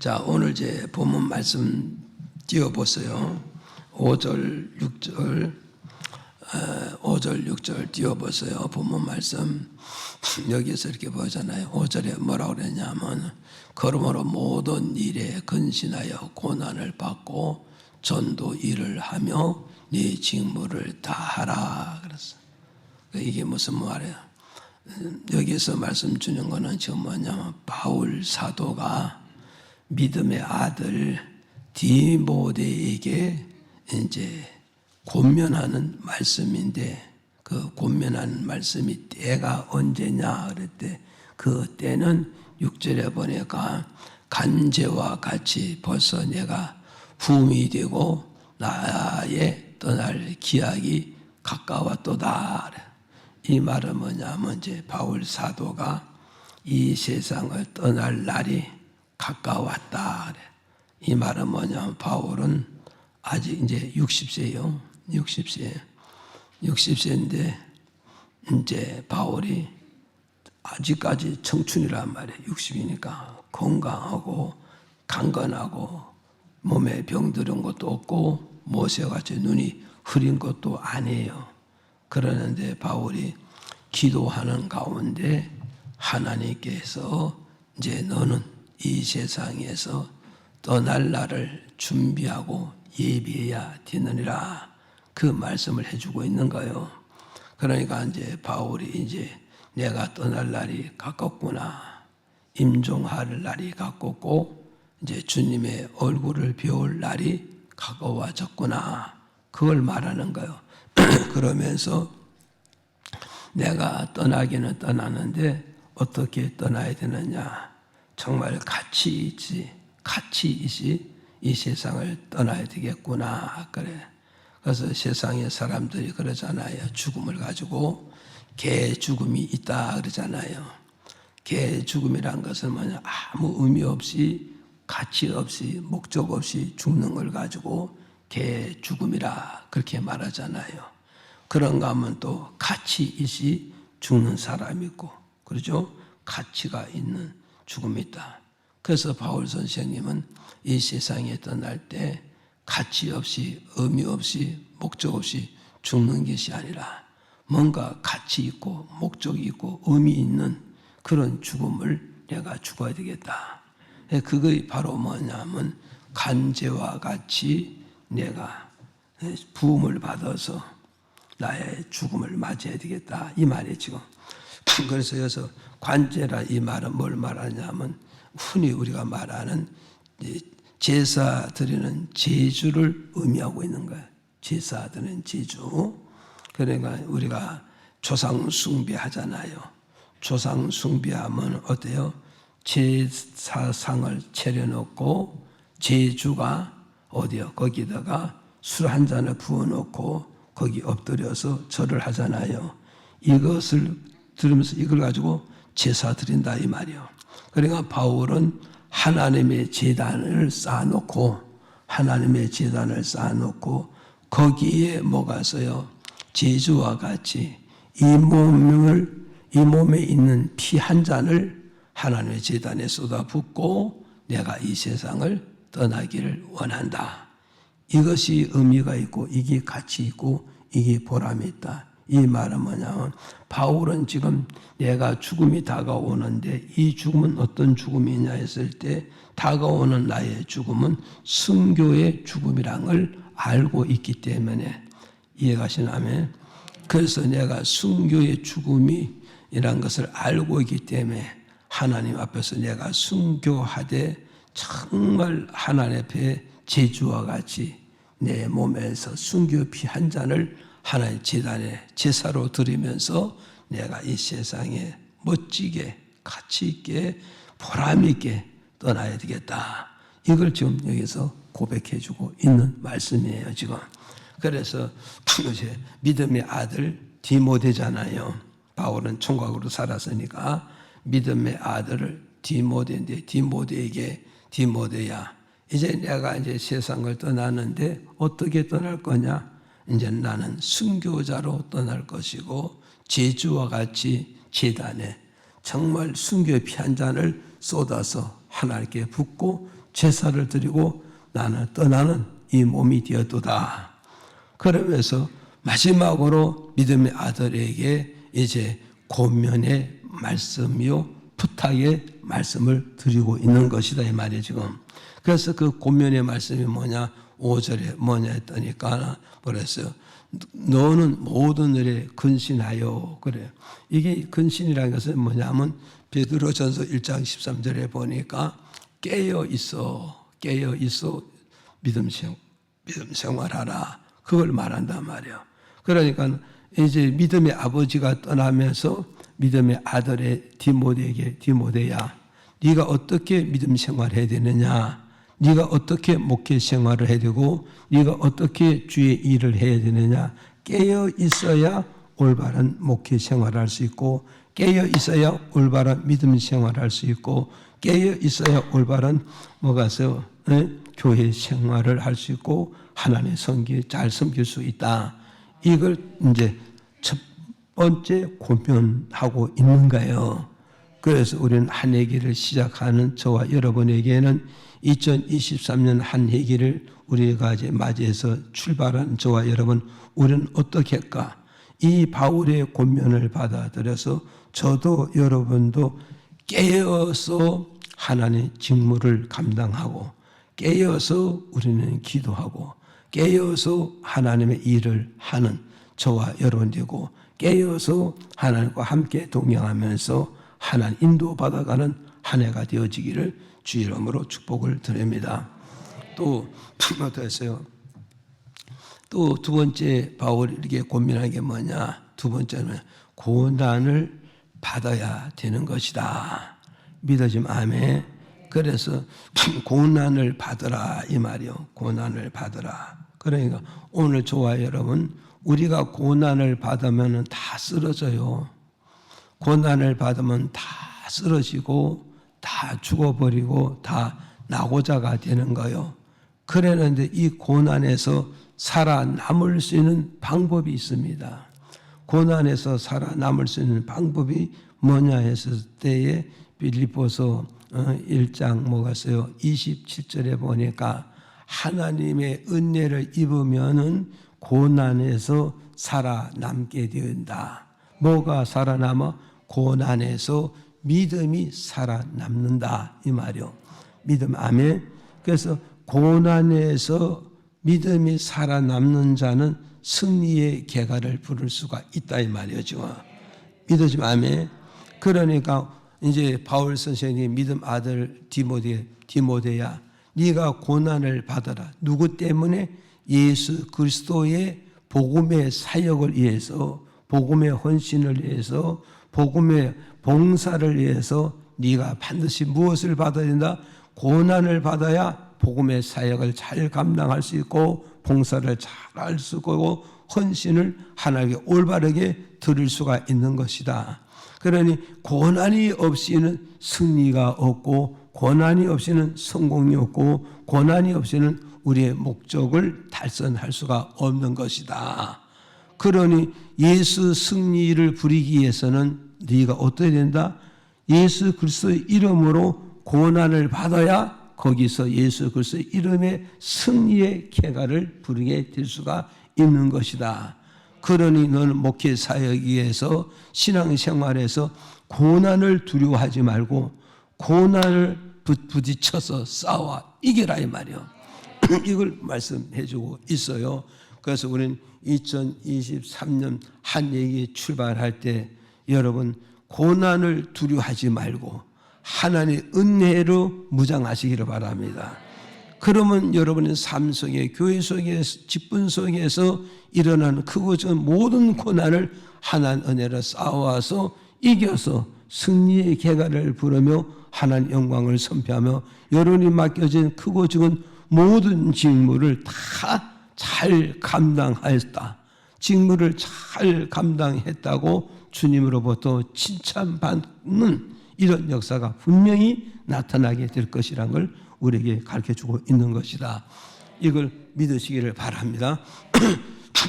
자, 오늘 제 본문 말씀 띄워보세요. 5절, 6절, 5절, 6절 띄워보세요. 본문 말씀. 여기서 이렇게 보잖아요. 5절에 뭐라고 그랬냐면, 그러므로 모든 일에 근신하여 고난을 받고 전도 일을 하며 네 직무를 다하라 그랬어. 이게 무슨 말이에요? 여기서 말씀 주는 거는 지금 뭐냐면, 바울 사도가 믿음의 아들 디모데에게 이제 권면하는 말씀인데, 그 권면하는 말씀이 때가 언제냐 그랬대. 그 때는 6절에 보니까 간제와 같이 벌써 내가 후임이 되고 나의 떠날 기약이 가까웠도다. 이 말은 뭐냐면, 이제 바울 사도가 이 세상을 떠날 날이 가까웠다. 이 말은 뭐냐면, 바울은 아직 이제 60세요. 60세인데 이제 바울이 아직까지 청춘이란 말이에요. 60이니까 건강하고 강건하고 몸에 병들은 것도 없고 모세같이 눈이 흐린 것도 아니에요. 그러는데 바울이 기도하는 가운데 하나님께서 이제 너는 이 세상에서 떠날 날을 준비하고 예비해야 되느니라, 그 말씀을 해주고 있는 거예요. 그러니까 이제 바울이 이제 내가 떠날 날이 가깝구나, 임종할 날이 가깝고 이제 주님의 얼굴을 배울 날이 가까워졌구나, 그걸 말하는 거예요. 그러면서 내가 떠나기는 떠나는데 어떻게 떠나야 되느냐, 정말 가치 있이 이 세상을 떠나야 되겠구나 그래. 그래서 세상의 사람들이 그러잖아요. 죽음을 가지고 개 죽음이 있다 그러잖아요. 개 죽음이란 것은 뭐냐, 아무 의미 없이 가치 없이 목적 없이 죽는 걸 가지고 개 죽음이라 그렇게 말하잖아요. 그런가 하면 또 가치 있이 죽는 사람이 있고, 그렇죠? 가치가 있는 죽음이 있다. 그래서 바울 선생님은 이 세상에 떠날 때 가치 없이 의미 없이 목적 없이 죽는 것이 아니라 뭔가 가치 있고 목적이 있고 의미 있는 그런 죽음을 내가 죽어야 되겠다. 그게 바로 뭐냐면, 간제와 같이 내가 부음을 받아서 나의 죽음을 맞이해야 되겠다, 이 말이에요 지금. 그래서 여기서 관제라 이 말은 뭘 말하냐면, 흔히 우리가 말하는 제사 드리는 제주를 의미하고 있는 거예요. 제사 드리는 제주. 그러니까 우리가 조상 숭배하잖아요. 조상 숭배하면 어때요? 제사상을 차려놓고 제주가 어디요? 거기다가 술 한 잔을 부어놓고 거기 엎드려서 절을 하잖아요. 이것을 들으면서 이걸 가지고 제사 드린다 이 말이에요. 그러니까 바울은 하나님의 제단을 쌓아놓고 거기에 뭐가 있어요? 제주와 같이 이 몸에 있는 피 한 잔을 하나님의 제단에 쏟아붓고 내가 이 세상을 떠나기를 원한다. 이것이 의미가 있고 이게 가치 있고 이게 보람이 있다. 이 말은 뭐냐면, 바울은 지금 내가 죽음이 다가오는데 이 죽음은 어떤 죽음이냐 했을 때, 다가오는 나의 죽음은 순교의 죽음이란 걸 알고 있기 때문에, 이해가시나요? 그래서 내가 순교의 죽음이란 것을 알고 있기 때문에 하나님 앞에서 내가 순교하되 정말 하나님 앞에 제주와 같이 내 몸에서 순교 피 한 잔을 하나님 제단에 제사로 드리면서 내가 이 세상에 멋지게 가치 있게 보람 있게 떠나야 되겠다. 이걸 지금 여기서 고백해주고 있는 말씀이에요 지금. 그래서 이제 믿음의 아들 디모데잖아요. 바울은 총각으로 살았으니까 믿음의 아들을 디모데인데, 디모데에게 디모데야, 이제 내가 이제 세상을 떠나는데 어떻게 떠날 거냐? 이제 나는 순교자로 떠날 것이고 제주와 같이 제단에 정말 순교의 피 한 잔을 쏟아서 하나님께 붓고 제사를 드리고 나는 떠나는 이 몸이 되었도다. 그러면서 마지막으로 믿음의 아들에게 이제 권면의 말씀이요 부탁의 말씀을 드리고 있는 것이다 이 말이에요 지금. 그래서 그 권면의 말씀이 뭐냐 5절에 뭐냐 했더니까 그랬어요. 너는 모든 일에 근신하여 그래요. 이게 근신이라는 것은 뭐냐면 베드로전서 1장 13절에 보니까 깨어 있어 믿음 생활하라 그걸 말한단 말이에요. 그러니까 이제 믿음의 아버지가 떠나면서 믿음의 아들의 디모데에게 디모데야 네가 어떻게 믿음 생활해야 되느냐 네가 어떻게 목회 생활을 해야 되고 네가 어떻게 주의 일을 해야 되느냐 깨어 있어야 올바른 목회 생활을 할 수 있고 깨어 있어야 올바른 믿음 생활을 할 수 있고 깨어 있어야 올바른 뭐가서 교회 생활을 할 수 있고 하나님의 성기 잘 섬길 수 있다. 이걸 이제 첫 번째 권면하고 있는 거예요. 그래서 우리는 한 해기를 시작하는 저와 여러분에게는 2023년 한 해기를 우리가 이제 맞이해서 출발한 저와 여러분, 우리는 어떻게 할까? 이 바울의 권면을 받아들여서 저도 여러분도 깨어서 하나님의 직무를 감당하고 깨어서 우리는 기도하고 깨어서 하나님의 일을 하는 저와 여러분 되고 깨어서 하나님과 함께 동행하면서 하나님 인도받아가는 한 해가 되어지기를 주 이름으로 축복을 드립니다. 또 어떠세요? 또 두 번째 바울이 이렇게 고민하는 게 뭐냐? 두 번째는 고난을 받아야 되는 것이다. 믿어지면 아멘. 그래서 고난을 받으라 이 말이요. 고난을 받으라. 그러니까 오늘 저와 여러분 우리가 고난을 받으면 다 쓰러져요. 고난을 받으면 다 쓰러지고 다 죽어버리고 다 낙오자가 되는 거요. 그랬는데 이 고난에서 살아남을 수 있는 방법이 있습니다. 고난에서 살아남을 수 있는 방법이 뭐냐 했을 때에 빌립보서 1장 뭐가서요 27절에 보니까 하나님의 은혜를 입으면은 고난에서 살아남게 된다. 뭐가 살아남아? 고난에서 믿음이 살아남는다 이 말이요. 믿음 아멘. 그래서 고난에서 믿음이 살아남는 자는 승리의 계가를 부를 수가 있다 이 말이죠. 믿어지면 아멘. 그러니까 이제 바울 선생님이 믿음 아들 디모데야 네가 고난을 받아라. 누구 때문에? 예수 그리스도의 복음의 사역을 위해서 복음의 헌신을 위해서 복음의 봉사를 위해서 네가 반드시 무엇을 받아야 된다? 고난을 받아야 복음의 사역을 잘 감당할 수 있고 봉사를 잘 할 수 있고 헌신을 하나님께 올바르게 드릴 수가 있는 것이다. 그러니 고난이 없이는 승리가 없고 고난이 없이는 성공이 없고 고난이 없이는 우리의 목적을 달성할 수가 없는 것이다. 그러니 예수 승리를 부리기 위해서는 네가 어떻게 된다? 예수 그리스도의 이름으로 고난을 받아야 거기서 예수 그리스도의 이름의 승리의 쾌가를 부르게 될 수가 있는 것이다. 그러니 너는 목회 사역에서 신앙생활에서 고난을 두려워하지 말고 고난을 부딪혀서 싸워 이겨라 이 말이요. 이걸 말씀해주고 있어요. 그래서 우리는 2023년 한 얘기 출발할 때 여러분 고난을 두려워하지 말고 하나님의 은혜로 무장하시기를 바랍니다. 그러면 여러분의 삶 속에 교회 속에 직분 속에서 일어나는 크고 작은 모든 고난을 하나님 은혜로 싸워서 이겨서 승리의 계가를 부르며 하나님 영광을 선포하며 여러분이 맡겨진 크고 작은 모든 직무를 다 잘 감당하였다. 직무를 잘 감당했다고 주님으로부터 칭찬받는 이런 역사가 분명히 나타나게 될 것이라는 걸 우리에게 가르쳐주고 있는 것이다. 이걸 믿으시기를 바랍니다.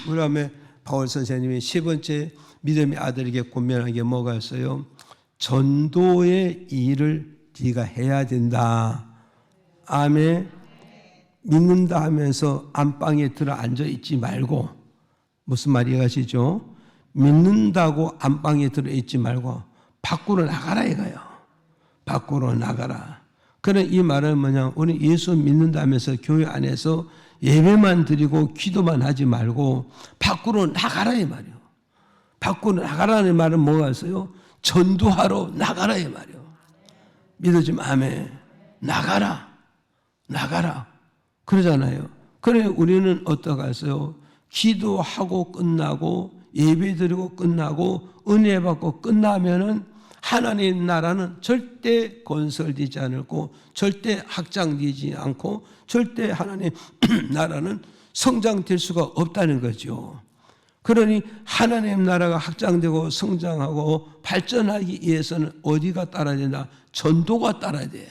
그 다음에 바울 선생님이 세 번째 믿음의 아들에게 권면한 게 뭐가 있어요? 전도의 일을 네가 해야 된다. 아멘. 믿는다 하면서 안방에 들어 앉아 있지 말고, 무슨 말이 가시죠? 믿는다고 안방에 들어 있지 말고 밖으로 나가라 이거예요. 밖으로 나가라. 그래, 이 말은 뭐냐? 우리 예수 믿는다면서 교회 안에서 예배만 드리고 기도만 하지 말고 밖으로 나가라 이 말이에요. 밖으로 나가라는 말은 뭐가 있어요? 전도하러 나가라 이 말이에요. 믿어지면 아멘. 나가라. 나가라. 그러잖아요. 그래, 우리는 어떻게 하세요? 기도하고 끝나고 예배 드리고 끝나고 은혜 받고 끝나면은 하나님 나라는 절대 건설되지 않고 절대 확장되지 않고 절대 하나님 나라는 성장될 수가 없다는 거죠. 그러니 하나님 나라가 확장되고 성장하고 발전하기 위해서는 어디가 따라야 된다? 전도가 따라야 돼.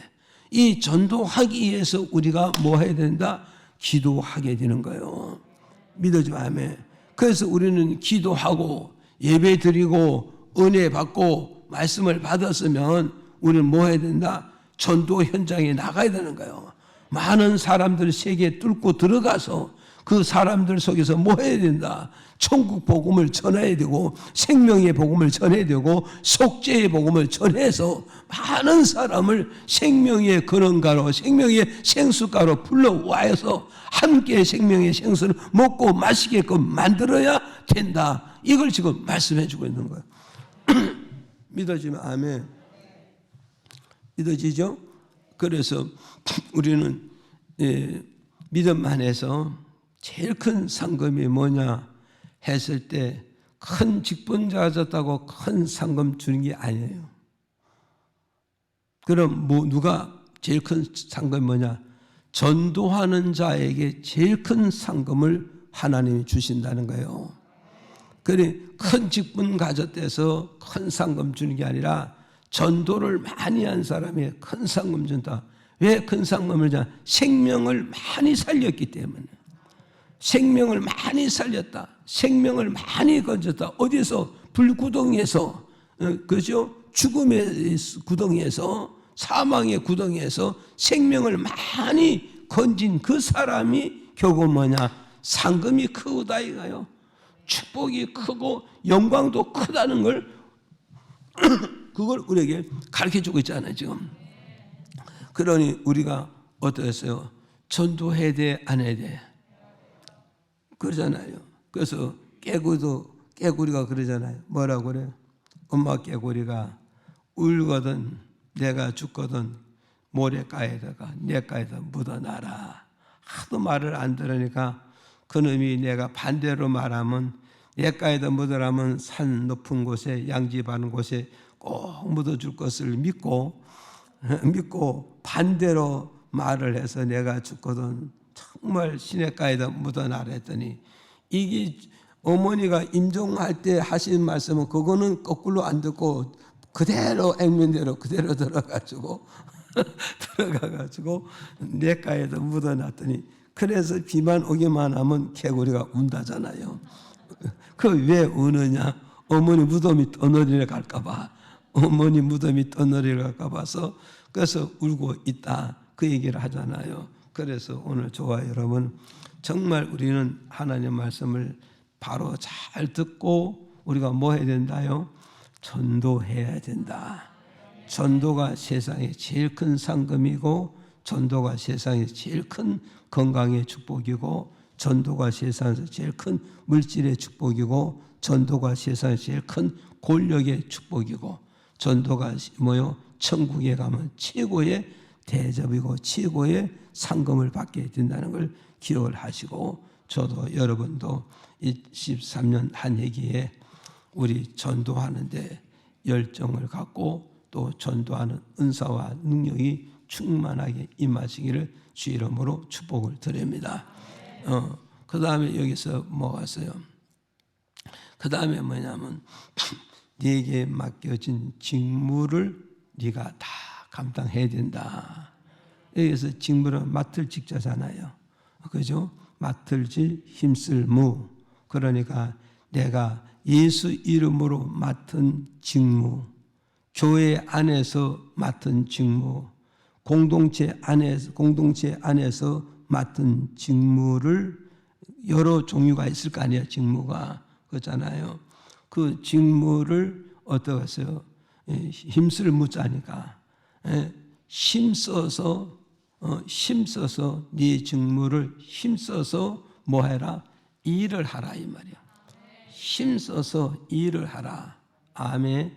이 전도하기 위해서 우리가 뭐 해야 된다? 기도하게 되는 거예요. 믿어줘, 아멘. 그래서 우리는 기도하고 예배 드리고 은혜 받고 말씀을 받았으면 우리는 뭐 해야 된다? 전도 현장에 나가야 되는 거예요. 많은 사람들 세계에 뚫고 들어가서 그 사람들 속에서 뭐 해야 된다? 천국 복음을 전해야 되고 생명의 복음을 전해야 되고 속죄의 복음을 전해서 많은 사람을 생명의 근원가로 생명의 생수가로 불러와서 함께 생명의 생수를 먹고 마시게끔 만들어야 된다. 이걸 지금 말씀해 주고 있는 거예요. 믿어지면 아멘. 믿어지죠? 그래서 우리는 믿음 안에서 제일 큰 상금이 뭐냐 했을 때 큰 직분자 가졌다고 큰 상금 주는 게 아니에요. 그럼 누가 제일 큰 상금이 뭐냐? 전도하는 자에게 제일 큰 상금을 하나님이 주신다는 거예요. 그래, 큰 직분 가졌대서 큰 상금 주는 게 아니라 전도를 많이 한 사람이 큰 상금 준다. 왜 큰 상금을 주냐? 생명을 많이 살렸기 때문에. 생명을 많이 살렸다. 생명을 많이 건졌다. 어디서? 불구덩이에서, 그죠? 죽음의 구덩이에서, 사망의 구덩이에서 생명을 많이 건진 그 사람이 결국 뭐냐? 상금이 크다 이거요. 축복이 크고 영광도 크다는 걸 그걸 우리에게 가르쳐주고 있잖아요 지금. 그러니 우리가 어떠했어요? 전도해야 돼? 안 해야 돼? 그러잖아요. 그래서 깨구리가 그러잖아요. 뭐라고 그래요? 엄마 깨구리가 울거든 내가 죽거든 모래가에다가 냇가에다 묻어놔라. 하도 말을 안 들으니까 그놈이 내가 반대로 말하면 냇가에다 묻어라면 산 높은 곳에 양지 많은 곳에 꼭 묻어줄 것을 믿고 반대로 말을 해서 내가 죽거든 정말 시냇가에다 묻어놔라 했더니 이게 어머니가 임종할 때 하신 말씀은 그거는 거꾸로 안 듣고 그대로 액면대로 그대로 들어가가지고 냇가에다 묻어놨더니 그래서 비만 오기만 하면 개구리가 운다잖아요. 그 왜 우느냐? 어머니 무덤이 떠내려 갈까봐. 어머니 무덤이 떠내려 갈까봐서 그래서 울고 있다. 그 얘기를 하잖아요. 그래서 오늘 저와 여러분 정말 우리는 하나님 말씀을 바로 잘 듣고 우리가 뭐 해야 된다요? 전도해야 된다. 전도가 세상에 제일 큰 상금이고 전도가 세상에 제일 큰 건강의 축복이고 전도가 세상에서 제일 큰 물질의 축복이고 전도가 세상에 제일 큰 권력의 축복이고 전도가 뭐요? 천국에 가면 최고의 대접이고 최고의 상금을 받게 된다는 걸 기억을 하시고 저도 여러분도 23년 한 해기에 우리 전도하는데 열정을 갖고 또 전도하는 은사와 능력이 충만하게 임하시기를 주 이름으로 축복을 드립니다. 그 다음에 여기서 뭐가 있어요? 그 다음에 뭐냐면 네게 맡겨진 직무를 네가 다 감당해야 된다. 여기서 직무는 맡을 직자잖아요. 그죠? 맡을 질 힘쓸 무. 그러니까 내가 예수 이름으로 맡은 직무, 교회 안에서 맡은 직무, 공동체 안에서 맡은 직무를 여러 종류가 있을 거 아니에요. 직무가 그렇잖아요. 그 직무를 어떻게 하세요? 힘쓸 무자니까 힘써서 네 직무를 힘써서 뭐 해라? 일을 하라 이 말이야. 힘써서 일을 하라. 아멘.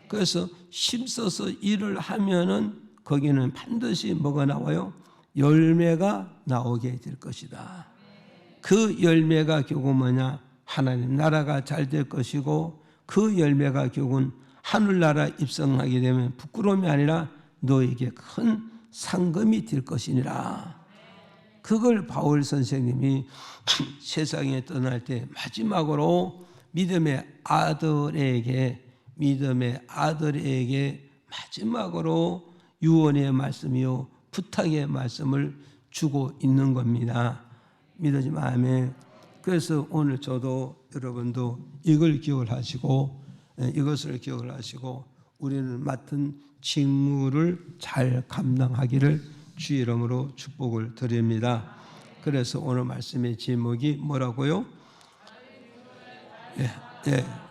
그래서 힘써서 일을 하면은 거기는 반드시 뭐가 나와요? 열매가 나오게 될 것이다. 그 열매가 결국 뭐냐? 하나님 나라가 잘 될 것이고 그 열매가 결국은 하늘나라 입성하게 되면 부끄러움이 아니라 너에게 큰 상금이 될 것이니라. 그걸 바울 선생님이 세상에 떠날 때 마지막으로 믿음의 아들에게 마지막으로 유언의 말씀이요 부탁의 말씀을 주고 있는 겁니다. 믿어지면 아멘. 그래서 오늘 저도 여러분도 이것을 기억을 하시고 우리는 맡은 직무를 잘 감당하기를 주 이름으로 축복을 드립니다. 그래서 오늘 말씀의 제목이 뭐라고요?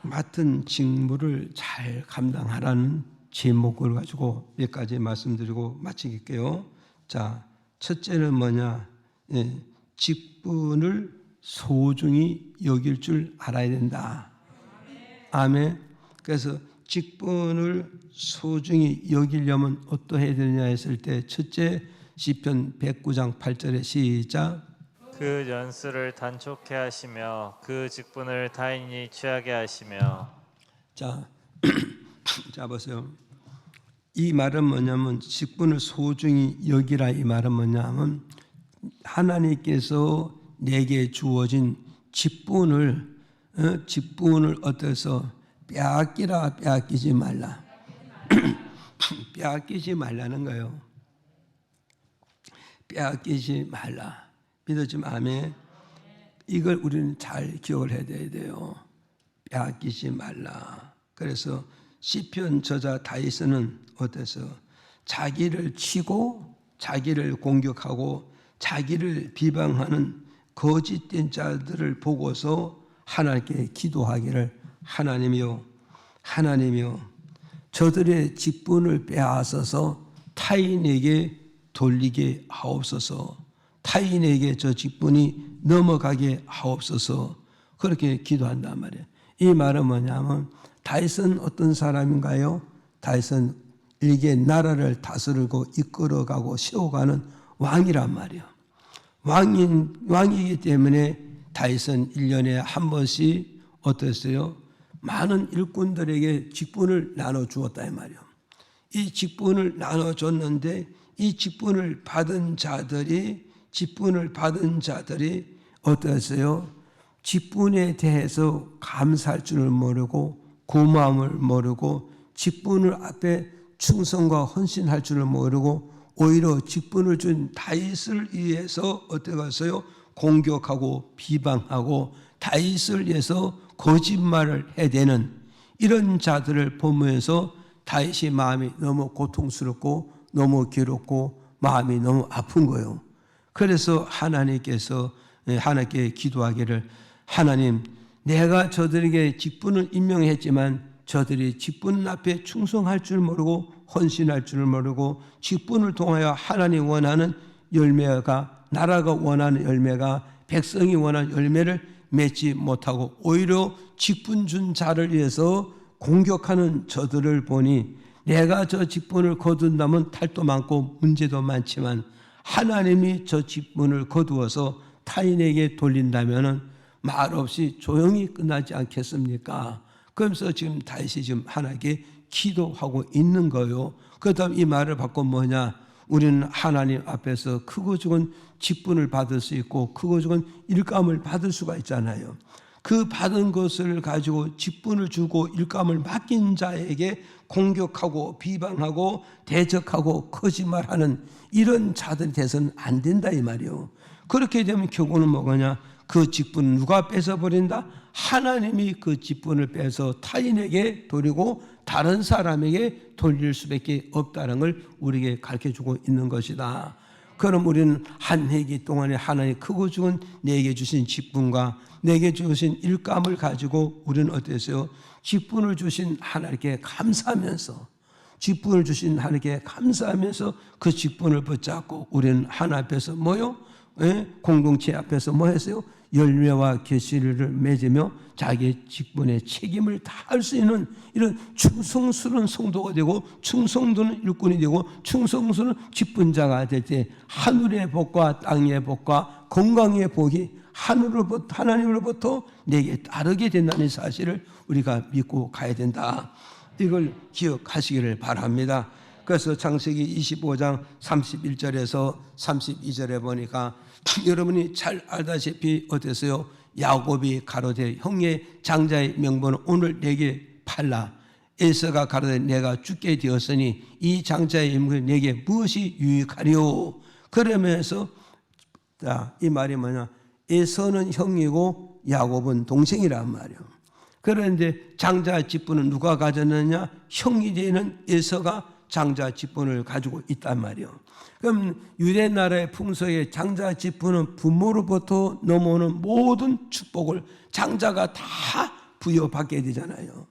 맡은 직무를 잘 감당하라는 제목을 가지고 몇 가지 말씀드리고 마치겠게요. 자, 첫째는 뭐냐? 직분을 소중히 여길 줄 알아야 된다. 아멘. 그래서 직분을 소중히 여기려면 어떠해야 되느냐 했을 때 첫째 시편 109장 8절에 시작. 그 연수를 단촉해 하시며 그 직분을 타인이 취하게 하시며. 자 보세요. 이 말은 뭐냐면 직분을 소중히 여기라 이 말은 뭐냐면 하나님께서 내게 주어진 직분을 어때서 빼앗기지 말라. 빼앗기지 말라는 거예요. 빼앗기지 말라. 믿어지면 아멘. 이걸 우리는 잘 기억을 해야 돼요. 빼앗기지 말라. 그래서 시편 저자 다윗은 어때서 자기를 치고 자기를 공격하고 자기를 비방하는 거짓된 자들을 보고서 하나님께 기도하기를 하나님이요 저들의 직분을 빼앗아서 타인에게 돌리게 하옵소서. 타인에게 저 직분이 넘어가게 하옵소서. 그렇게 기도한단 말이에요. 이 말은 뭐냐면 다윗은 어떤 사람인가요? 다윗은 일개 나라를 다스리고 이끌어가고 세워가는 왕이란 말이에요. 왕이기 때문에 다윗은 1년에 한 번씩 어땠어요? 많은 일꾼들에게 직분을 나눠주었다 이 말이에요. 이 직분을 나눠줬는데 이 직분을 받은 자들이 어땠어요? 직분에 대해서 감사할 줄을 모르고 고마움을 모르고 직분을 앞에 충성과 헌신할 줄을 모르고 오히려 직분을 준 다윗을 위해서 어떻게 했어요? 공격하고 비방하고 다윗을 위해서 거짓말을 해대는 이런 자들을 보면서 다윗의 마음이 너무 고통스럽고 너무 괴롭고 마음이 너무 아픈 거예요. 그래서 하나님께 기도하기를 하나님 내가 저들에게 직분을 임명했지만 저들이 직분 앞에 충성할 줄 모르고 헌신할 줄 모르고 직분을 통하여 하나님 원하는 열매가 나라가 원하는 열매가 백성이 원하는 열매를 맺지 못하고 오히려 직분 준 자를 위해서 공격하는 저들을 보니 내가 저 직분을 거둔다면 탈도 많고 문제도 많지만 하나님이 저 직분을 거두어서 타인에게 돌린다면 말없이 조용히 끝나지 않겠습니까? 그러면서 지금 다윗이 지금 하나님께 기도하고 있는 거예요. 그다음 이 말을 받고 뭐냐? 우리는 하나님 앞에서 크고 작은 직분을 받을 수 있고 크고 작은 일감을 받을 수가 있잖아요. 그 받은 것을 가지고 직분을 주고 일감을 맡긴 자에게 공격하고 비방하고 대적하고 거짓말하는 이런 자들이 돼서는 안 된다 이 말이에요. 그렇게 되면 결국은 뭐냐? 그 직분은 누가 뺏어버린다? 하나님이 그 직분을 빼서 타인에게 돌리고 다른 사람에게 돌릴 수밖에 없다는 걸 우리에게 가르쳐주고 있는 것이다. 그럼 우리는 한 해기 동안에 하나님 크고 죽은 내게 주신 직분과 내게 주신 일감을 가지고 우리는 어땠어요? 직분을 주신 하나님께 감사하면서, 직분을 주신 하나님께 감사하면서 그 직분을 붙잡고 우리는 하나 앞에서 뭐요? 공동체 앞에서 뭐 했어요? 열매와 결실을 맺으며 자기의 직분의 책임을 다할 수 있는 이런 충성스러운 성도가 되고, 충성도는 일꾼이 되고, 충성스러운 직분자가 될 때 하늘의 복과 땅의 복과 건강의 복이 하나님으로부터 내게 따르게 된다는 사실을 우리가 믿고 가야 된다. 이걸 기억하시기를 바랍니다. 그래서 창세기 25장 31절에서 32절에 보니까 여러분이 잘 알다시피 어땠어요? 야곱이 가로되 형의 장자의 명분은 오늘 내게 팔라. 에서가 가로되 내가 죽게 되었으니 이 장자의 명분이 내게 무엇이 유익하리요? 그러면서 이 말이 뭐냐? 에서는 형이고 야곱은 동생이란 말이에요. 그런데 장자 직분은 누가 가졌느냐? 형이 되는 에서가 장자 직분을 가지고 있단 말이에요. 그럼 유대 나라의 풍속에 장자 직분은 부모로부터 넘어오는 모든 축복을 장자가 다 부여받게 되잖아요.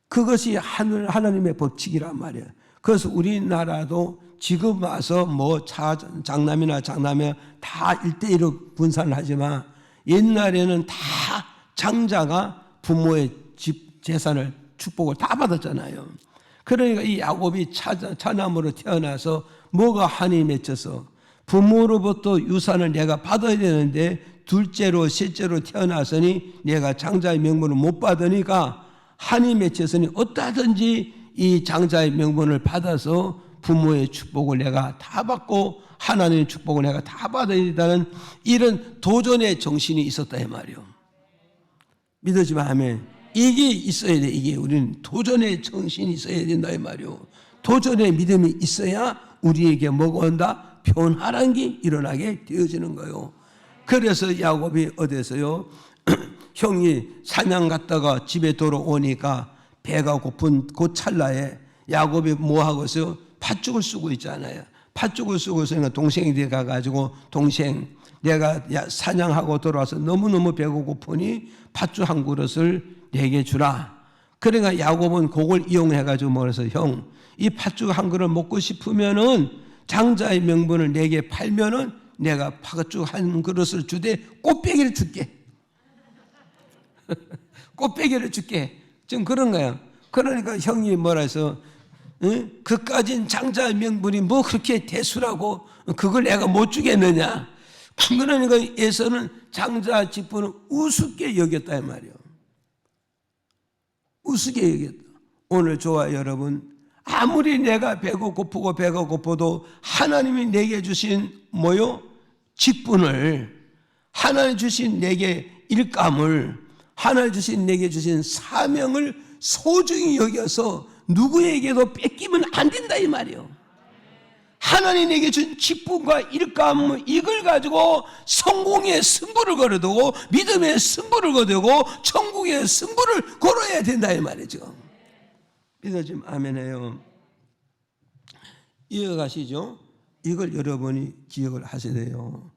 그것이 하나님의 법칙이란 말이에요. 그래서 우리나라도 지금 와서 뭐 장남이나 장남이 다 1대1로 분산을 하지만 옛날에는 다 장자가 부모의 재산을 축복을 다 받았잖아요. 그러니까 이 야곱이 차남으로 태어나서 뭐가 한이 맺혀서 부모로부터 유산을 내가 받아야 되는데 둘째로 셋째로 태어났으니 내가 장자의 명분을 못 받으니까 한이 맺혔으니 어떠하든지 이 장자의 명분을 받아서 부모의 축복을 내가 다 받고 하나님의 축복을 내가 다 받아야 된다는 이런 도전의 정신이 있었다 이 말이요. 믿어지면 아멘. 이게 있어야 돼. 이게 우리는 도전의 정신이 있어야 된다 이 말이요. 도전의 믿음이 있어야 우리에게 뭐가 온다? 변화란 게 일어나게 되어지는 거예요. 그래서 야곱이 어디서요? 형이 사냥 갔다가 집에 돌아오니까 배가 고픈 그 찰나에 야곱이 뭐 하고 있어요? 팥죽을 쓰고 있잖아요. 팥죽을 쓰고 있으니까 동생이 돼 가가지고 동생 내가 사냥하고 돌아와서 너무너무 배가 고프니 팥죽 한 그릇을 내게 주라. 그러니까 야곱은 그걸 이용해가지고 뭐래서 형, 이 팥죽 한 그릇 먹고 싶으면은 장자의 명분을 내게 팔면은 내가 팥죽 한 그릇을 주되 꽃배기를 줄게. 꽃배기를 줄게. 지금 그런 거야. 그러니까 형이 뭐라 해서 그까진 장자의 명분이 뭐 그렇게 대수라고 그걸 내가 못 주겠느냐. 그러니까 에서는 장자 직분을 우습게 여겼다 이 말이에요. 우습게 여겼다. 오늘 저와 여러분 아무리 내가 배가 고프도 하나님이 내게 주신 뭐요? 직분을, 하나님 주신 내게 일감을, 하나님 주신 내게 주신 사명을 소중히 여겨서 누구에게도 뺏기면 안 된다 이 말이에요. 하나님 내게 준 직분과 일감, 이걸 가지고 성공의 승부를 걸어두고 믿음의 승부를 거두고 천국의 승부를 걸어야 된다 이 말이죠. 믿어지면 아멘해요. 이어가시죠. 이걸 여러분이 기억을 하셔야 돼요.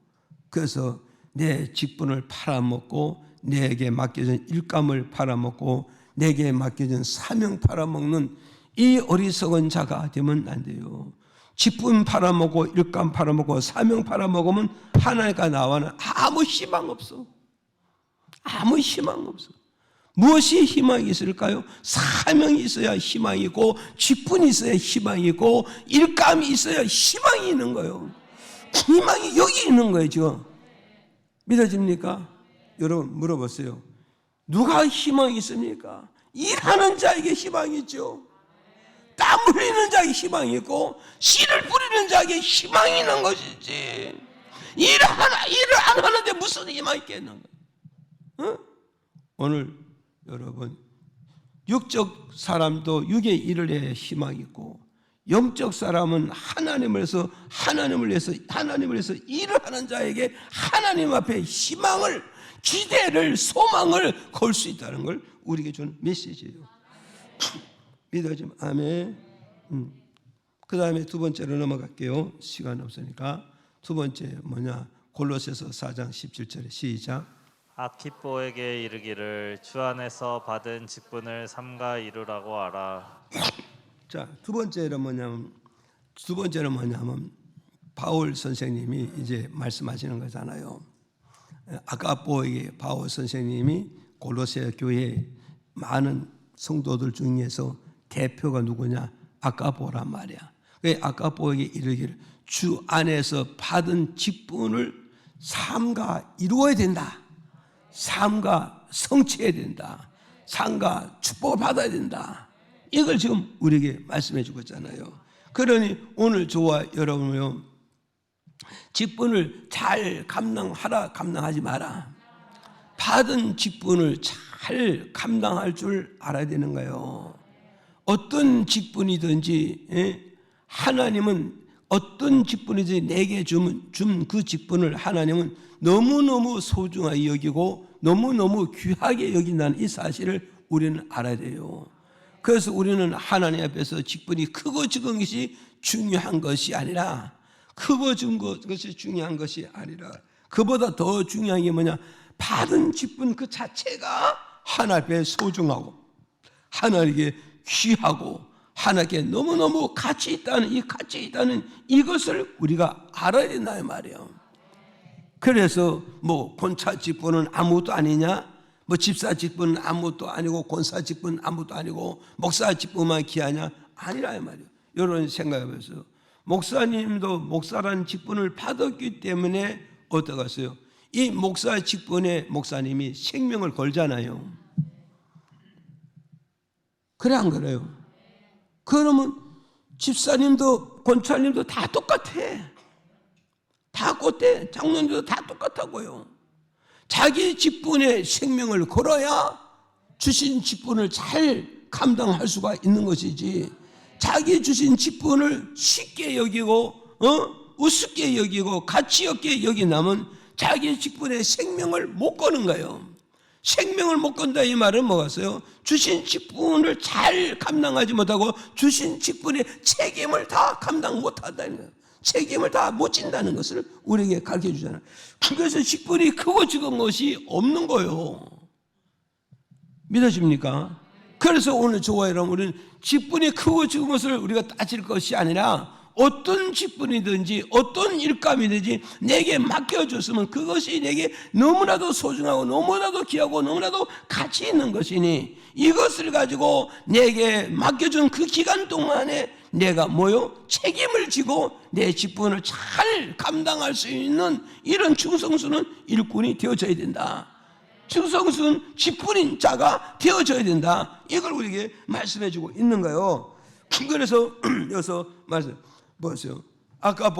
그래서 내 직분을 팔아먹고 내게 맡겨진 일감을 팔아먹고 내게 맡겨진 사명 팔아먹는 이 어리석은 자가 되면 안 돼요. 직분 팔아먹고 일감 팔아먹고 사명 팔아먹으면 하나님과 나와는 아무 희망 없어. 아무 희망 없어. 무엇이 희망이 있을까요? 사명이 있어야 희망이 있고 직분이 있어야 희망이 있고 일감이 있어야 희망이 있는 거예요. 희망이 여기 있는 거예요 지금. 믿어집니까? 여러분 물어보세요. 누가 희망이 있습니까? 일하는 자에게 희망이 있죠. 땀 흘리는 자에게 희망이 있고 씨를 뿌리는 자에게 희망이 있는 것이지. 일을 안 하는데 무슨 희망이 있겠는 거예요? 어? 오늘 여러분 육적 사람도 육의 일을 해야 희망이 있고 영적 사람은 하나님을 위해서 일을 하는 자에게 하나님 앞에 희망을 기대를, 소망을 걸 수 있다는 걸 우리에게 주는 메시지예요. 믿어지면 아멘. 그 다음에 두 번째로 넘어갈게요. 시간 없으니까. 두 번째 뭐냐? 골로새서 4장 17절에 시작. 아키뽀에게 이르기를 주 안에서 받은 직분을 삼가 이루라고 하라. 자, 두 번째는 뭐냐면 바울 선생님이 이제 말씀하시는 거잖아요. 아가뽀에게 바울 선생님이 골로새 교회 많은 성도들 중에서 대표가 누구냐? 아가뽀란 말이야. 아가뽀에게 이르기를 주 안에서 받은 직분을 삼가 이루어야 된다. 삶과 성취해야 된다. 삶과 축복을 받아야 된다. 이걸 지금 우리에게 말씀해 주고 있잖아요. 그러니 오늘 저와 여러분요, 직분을 잘 감당하라, 감당하지 마라. 받은 직분을 잘 감당할 줄 알아야 되는 거예요. 어떤 직분이든지 하나님은 어떤 직분이든지 내게 준 그 직분을 하나님은 너무너무 소중하게 여기고 너무너무 귀하게 여긴다는 이 사실을 우리는 알아야 돼요. 그래서 우리는 하나님 앞에서 직분이 크고 적은 것이 중요한 것이 아니라 크고 적은 것이 중요한 것이 아니라 그보다 더 중요한 게 뭐냐? 받은 직분 그 자체가 하나님 앞에 소중하고 하나님께 귀하고 하나님께 너무너무 가치 있다는 이것을 우리가 알아야 된다 이 말이에요. 그래서 뭐 권사 직분은 아무것도 아니냐? 뭐 집사 직분은 아무것도 아니고 권사 직분은 아무것도 아니고 목사 직분만 귀하냐? 아니라 이 말이에요. 이런 생각해보세요. 목사님도 목사라는 직분을 받았기 때문에 어떠겠어요? 이 목사 직분에 목사님이 생명을 걸잖아요. 그래 안 그래요? 그러면 집사님도 권사님도 다 똑같아. 다 꽃대 장로님도 다 똑같다고요. 자기 직분에 생명을 걸어야 주신 직분을 잘 감당할 수가 있는 것이지, 자기 주신 직분을 쉽게 여기고 우습게 여기고 가치 없게 여긴다면 자기 직분에 생명을 못 거는 거예요. 생명을 못 건다 이 말은 뭐겠어요? 주신 직분을 잘 감당하지 못하고 주신 직분의 책임을 다 감당 못한다는 거예요. 책임을 다 못 진다는 것을 우리에게 가르쳐 주잖아요. 그래서 직분이 크고 적은 것이 없는 거예요. 믿어집니까? 그래서 오늘 저와 여러분, 우리는 직분이 크고 적은 것을 우리가 따질 것이 아니라 어떤 직분이든지 어떤 일감이든지 내게 맡겨줬으면 그것이 내게 너무나도 소중하고 너무나도 귀하고 너무나도 가치 있는 것이니 이것을 가지고 내게 맡겨준 그 기간 동안에 내가 책임을 지고 내 직분을 잘 감당할 수 있는 이런 충성스러운 일꾼이 되어져야 된다. 충성스러운 직분인 자가 되어져야 된다. 이걸 우리에게 말씀해주고 있는 거예요. 그래서 여기서 말씀 보세요. 아까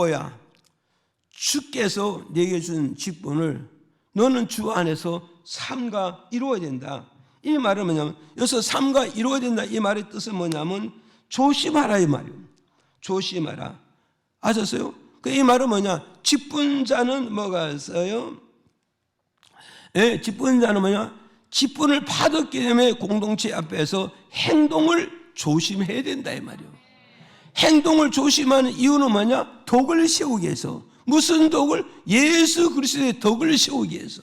주께서 내게 준 직분을 너는 주 안에서 삼가 이루어야 된다. 이 말은 뭐냐면 여기서 삼가 이루어야 된다. 이 말의 뜻은 뭐냐면 조심하라 이 말이에요. 조심하라. 아셨어요? 이 말은 뭐냐? 직분자는 뭐가 있어요? 직분자는 뭐냐? 직분을 받았기 때문에 공동체 앞에서 행동을 조심해야 된다 이 말이에요. 행동을 조심하는 이유는 뭐냐? 덕을 세우기 위해서. 무슨 덕을? 예수 그리스도의 덕을 세우기 위해서.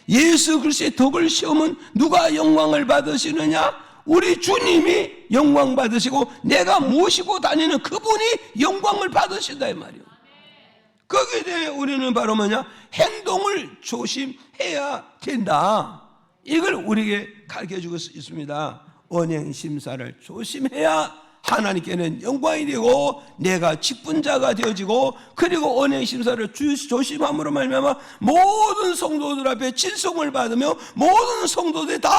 예수 그리스도의 덕을 세우면 누가 영광을 받으시느냐? 우리 주님이 영광 받으시고 내가 모시고 다니는 그분이 영광을 받으신다 이 말이에요. 거기에 대해 우리는 바로 뭐냐? 행동을 조심해야 된다. 이걸 우리에게 가르쳐주고 있습니다. 언행심사를 조심해야 하나님께는 영광이 되고 내가 직분자가 되어지고, 그리고 언행심사를 조심함으로 말미암아 모든 성도들 앞에 친송을 받으며 모든 성도들이 다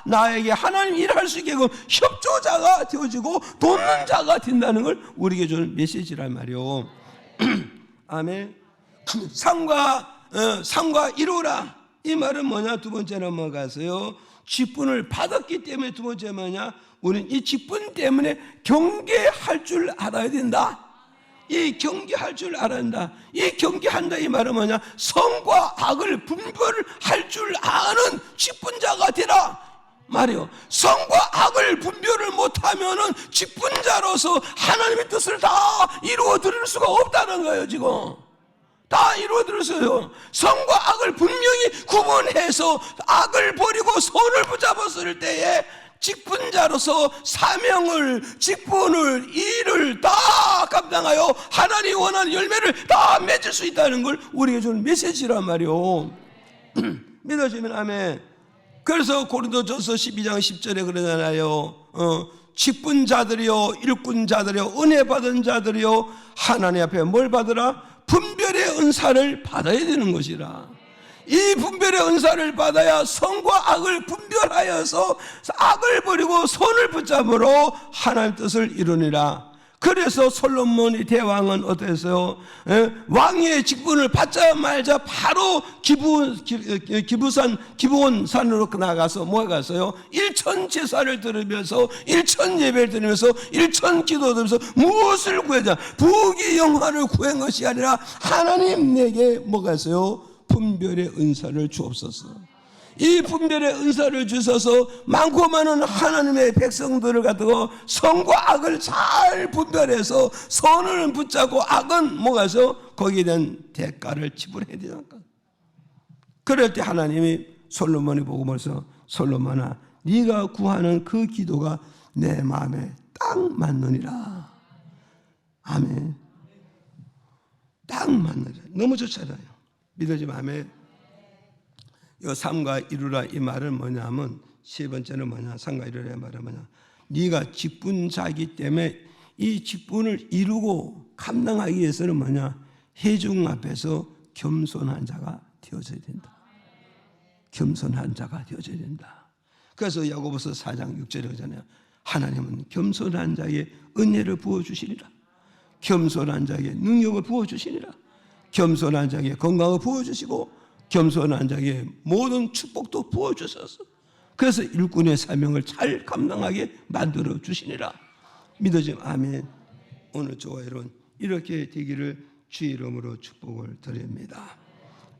나에게 하나님 일할 수 있게끔 협조자가 되어지고 돕는 자가 된다는 걸 우리에게 주는 메시지란 말이요. 아멘. 삼가 이루라. 이 말은 뭐냐? 두 번째는 뭐가세요? 직분을 받았기 때문에 두 번째 뭐냐? 우리는 이 직분 때문에 경계할 줄 알아야 된다. 이 경계할 줄 알아야 한다. 이 경계한다 이 말은 뭐냐? 선과 악을 분별할 줄 아는 직분자가 되라 말이요. 선과 악을 분별을 못하면은 직분자로서 하나님의 뜻을 다 이루어 드릴 수가 없다는 거예요. 지금 다 이루어 드렸어요. 선과 악을 분명히 구분해서 악을 버리고 선을 붙잡았을 때에 직분자로서 사명을, 직분을, 일을 다 감당하여 하나님이 원하는 열매를 다 맺을 수 있다는 걸 우리에게 주는 메시지란 말이요. 믿어지면 아멘. 그래서 고린도전서 12장 10절에 그러잖아요. 직분자들이요, 일꾼자들이요, 은혜 받은 자들이요, 하나님 앞에 뭘 받으라? 분별의 은사를 받아야 되는 것이라. 이 분별의 은사를 받아야 선과 악을 분별하여서 악을 버리고 선을 붙잡으로 하나님의 뜻을 이루니라. 그래서 솔로몬이 대왕은 어땠어요? 왕의 직분을 받자마자 바로 기브온산으로 나가서 뭐 갔어요? 일천 제사를 드리면서, 일천 예배를 드리면서, 일천 기도 드리면서 무엇을 구하자? 부귀 영화를 구한 것이 아니라 하나님 내게 뭐가 있어요? 분별의 은사를 주옵소서. 이 분별의 은사를 주셔서 많고 많은 하나님의 백성들을 가지고 선과 악을 잘 분별해서 선을 붙잡고 악은 뭐가 있어? 거기에 대한 대가를 지불해야 되지 않을까? 그럴 때 하나님이 솔로몬이 보고 벌써 솔로몬아, 네가 구하는 그 기도가 내 마음에 딱 맞느니라. 아멘. 딱 맞느니라. 너무 좋잖아요. 믿어지면 아멘. 이 삼가 이루라 이 말은 뭐냐면, 세 번째는 뭐냐? 삼가 이루라 이 말은 뭐냐? 네가 직분자이기 때문에 이 직분을 이루고 감당하기 위해서는 뭐냐? 회중 앞에서 겸손한 자가 되어져야 된다. 겸손한 자가 되어져야 된다. 그래서 야고보서 4장 6절에 그러잖아요. 하나님은 겸손한 자에게 은혜를 부어주시리라. 겸손한 자에게 능력을 부어주시리라. 겸손한 자에게 건강을 부어주시고 겸손한 자에게 모든 축복도 부어주셔서 그래서 일꾼의 사명을 잘 감당하게 만들어 주시니라. 믿어지면 아멘. 오늘 저와 여러분 이렇게 되기를 주의 이름으로 축복을 드립니다.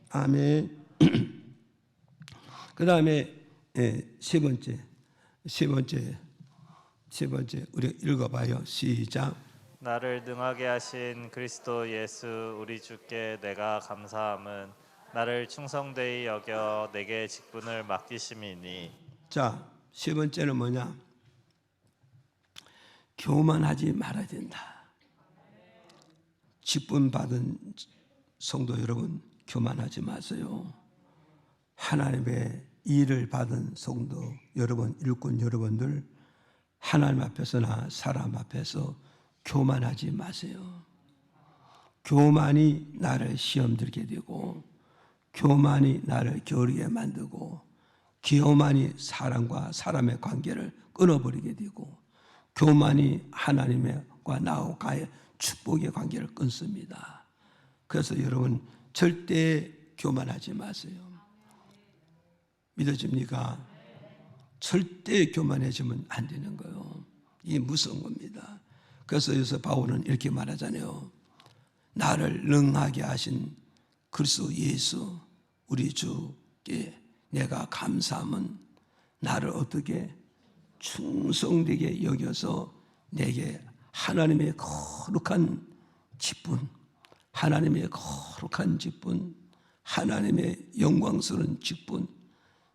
아멘. 그 다음에 세 번째 우리 읽어봐요. 시작. 나를 능하게 하신 그리스도 예수 우리 주께 내가 감사함은 나를 충성되이 여겨 내게 직분을 맡기심이니. 자, 세 번째는 뭐냐? 교만하지 말아야 된다. 직분 받은 성도 여러분, 교만하지 마세요. 하나님의 일을 받은 성도 여러분, 일꾼 여러분들, 하나님 앞에서나 사람 앞에서 교만하지 마세요. 교만이 나를 시험 들게 되고, 교만이 나를 게으르게 만들고, 교만이 사람과 사람의 관계를 끊어버리게 되고, 교만이 하나님과 나와의 축복의 관계를 끊습니다. 그래서 여러분 절대 교만하지 마세요. 믿어집니까? 절대 교만해지면 안 되는 거예요. 이게 무서운 겁니다. 그래서 여기서 바울은 이렇게 말하잖아요. 나를 능하게 하신 그리스도 예수 우리 주께 내가 감사함은 나를 어떻게 충성되게 여겨서 내게 하나님의 거룩한 직분, 하나님의 거룩한 직분, 하나님의 영광스러운 직분,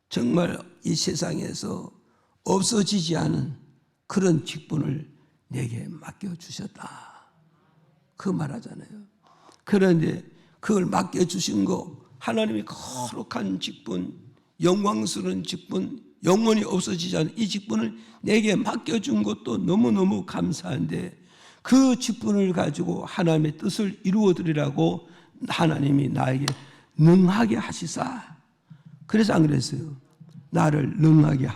정말 이 세상에서 없어지지 않은 그런 직분을 내게 맡겨주셨다. 그 말하잖아요. 그런데 그걸 맡겨주신 거, 하나님의 거룩한 직분, 영광스러운 직분, 영원히 없어지지 않은 이 직분을 내게 맡겨준 것도 너무너무 감사한데, 그 직분을 가지고 하나님의 뜻을 이루어드리라고 하나님이 나에게 능하게 하시사. 그래서 안 그랬어요? 나를 능하게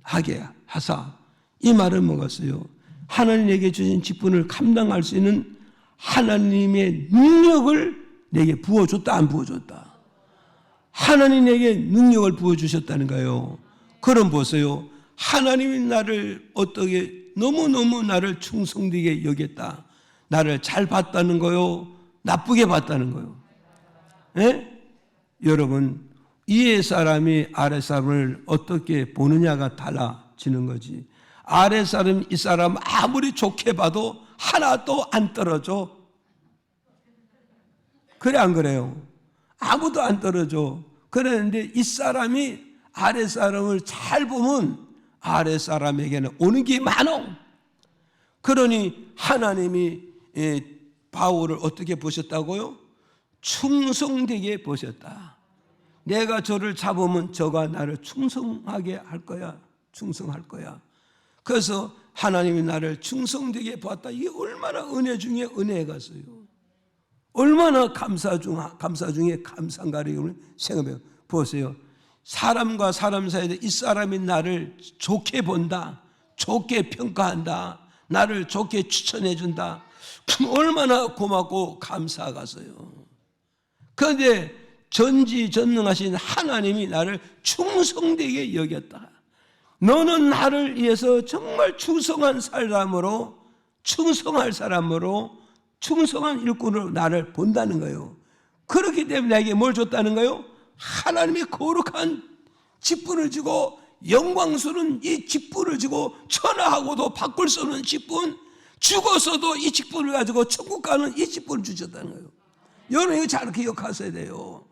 하게 하사. 이 말은 뭐겠어요? 하나님에게 주신 직분을 감당할 수 있는 하나님의 능력을 내게 부어줬다, 안 부어줬다? 하나님 내게 능력을 부어주셨다는 거예요. 그럼 보세요. 하나님이 나를 어떻게 너무너무 나를 충성되게 여겼다. 나를 잘 봤다는 거요? 나쁘게 봤다는 거요? 예? 여러분, 위에 사람이 아래 사람을 어떻게 보느냐가 달라지는 거지. 아래 사람, 이 사람 아무리 좋게 봐도 하나도 안 떨어져. 그래 안 그래요? 아무도 안 떨어져. 그랬는데 이 사람이 아래 사람을 잘 보면 아래 사람에게는 오는 게 많어. 그러니 하나님이 바울을 어떻게 보셨다고요? 충성되게 보셨다. 내가 저를 잡으면 저가 나를 충성하게 할 거야. 충성할 거야. 그래서 하나님이 나를 충성되게 보았다. 이게 얼마나 은혜 중에 은혜가서요. 얼마나 감사 중에 감사인가를 생각해 보세요. 사람과 사람 사이에 이 사람이 나를 좋게 본다, 좋게 평가한다, 나를 좋게 추천해 준다. 얼마나 고맙고 감사하겠어요. 그런데 전지전능하신 하나님이 나를 충성되게 여겼다. 너는 나를 위해서 정말 충성한 사람으로, 충성할 사람으로, 충성한 일꾼으로 나를 본다는 거예요. 그렇기 때문에 나에게 뭘 줬다는 거예요? 하나님이 거룩한 직분을 주고 영광스러운 이 직분을 주고 천하하고도 바꿀 수 없는 직분, 죽어서도 이 직분을 가지고 천국 가는 이 직분을 주셨다는 거예요. 여러분 이거 잘 기억하셔야 돼요.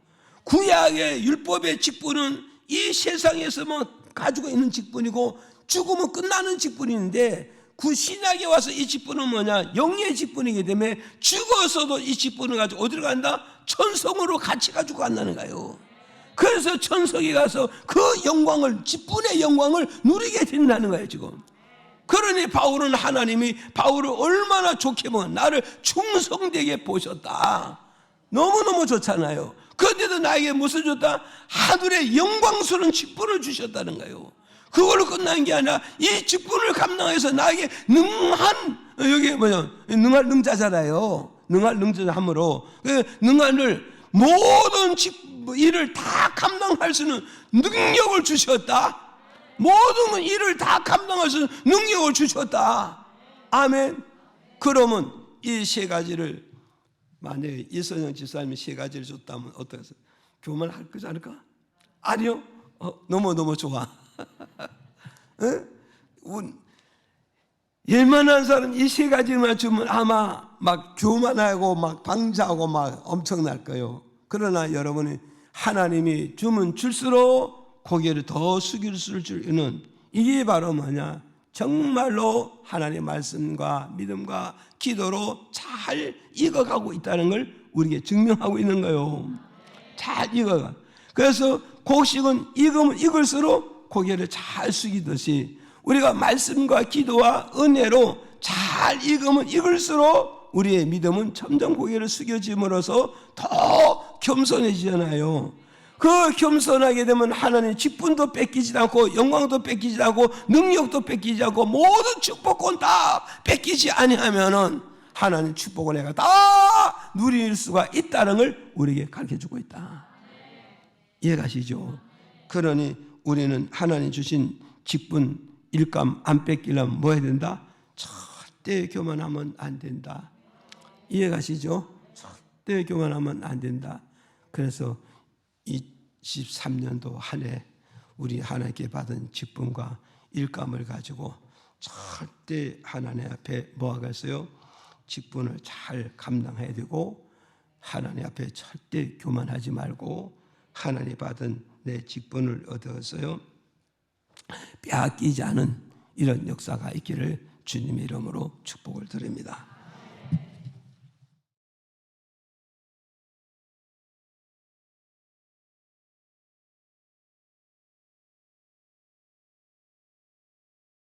구약의 율법의 직분은 이 세상에서만 가지고 있는 직분이고 죽으면 끝나는 직분인데 신약에 와서 이 직분은 뭐냐? 영의 직분이기 때문에 죽어서도 이 직분을 가지고 어디로 간다? 천성으로 같이 가지고 간다는 거예요. 그래서 천성에 가서 그 영광을, 직분의 영광을 누리게 된다는 거예요 지금. 그러니 바울은 하나님이 바울을 얼마나 좋게 보면 나를 충성되게 보셨다. 너무너무 좋잖아요. 그런데도 나에게 무슨 줬다? 하늘의 영광스러운 직분을 주셨다는 거예요. 그걸로 끝난 게 아니라 이 직분을 감당해서 나에게 능한, 여기 뭐냐, 능할 능자잖아요. 능할 능자함으로 그 능한을 모든 일을 다 감당할 수 있는 능력을 주셨다. 모든 일을 다 감당할 수 있는 능력을 주셨다. 아멘. 그러면 이 세 가지를 만약에 이선영 집사님이 세 가지를 줬다면 어떠겠어요? 교만할 거지 않을까? 아니요. 너무너무 좋아. 웬만한 사람 이 세 가지만 주면 아마 막 교만하고 막 방자하고 막 엄청날 거예요. 그러나 여러분이 하나님이 주면 줄수록 고개를 더 숙일 수 있는 이게 바로 뭐냐? 정말로 하나님의 말씀과 믿음과 기도로 잘 익어가고 있다는 걸 우리에게 증명하고 있는 거예요. 잘 익어가. 그래서 곡식은 익으면 익을수록 고개를 잘 숙이듯이 우리가 말씀과 기도와 은혜로 잘 익으면 익을수록 우리의 믿음은 점점 고개를 숙여짐으로써 더 겸손해지잖아요. 그 겸손하게 되면 하나님 직분도 뺏기지 않고 영광도 뺏기지 않고 능력도 뺏기지 않고 모든 축복권 다 뺏기지 아니하면은 하나님 축복을 내가 다 누릴 수가 있다는 걸 우리에게 가르쳐주고 있다. 이해가시죠? 그러니 우리는 하나님 주신 직분 일감 안 뺏기려면 뭐 해야 된다? 절대 교만하면 안 된다. 이해가시죠? 절대 교만하면 안 된다. 그래서 23년도 한 해 우리 하나님께 받은 직분과 일감을 가지고 절대 하나님 앞에 뭐 하겠어요? 직분을 잘 감당해야 되고 하나님 앞에 절대 교만하지 말고 하나님 받은 내 직분을 얻어서요 빼앗기지 않은 이런 역사가 있기를 주님의 이름으로 축복을 드립니다.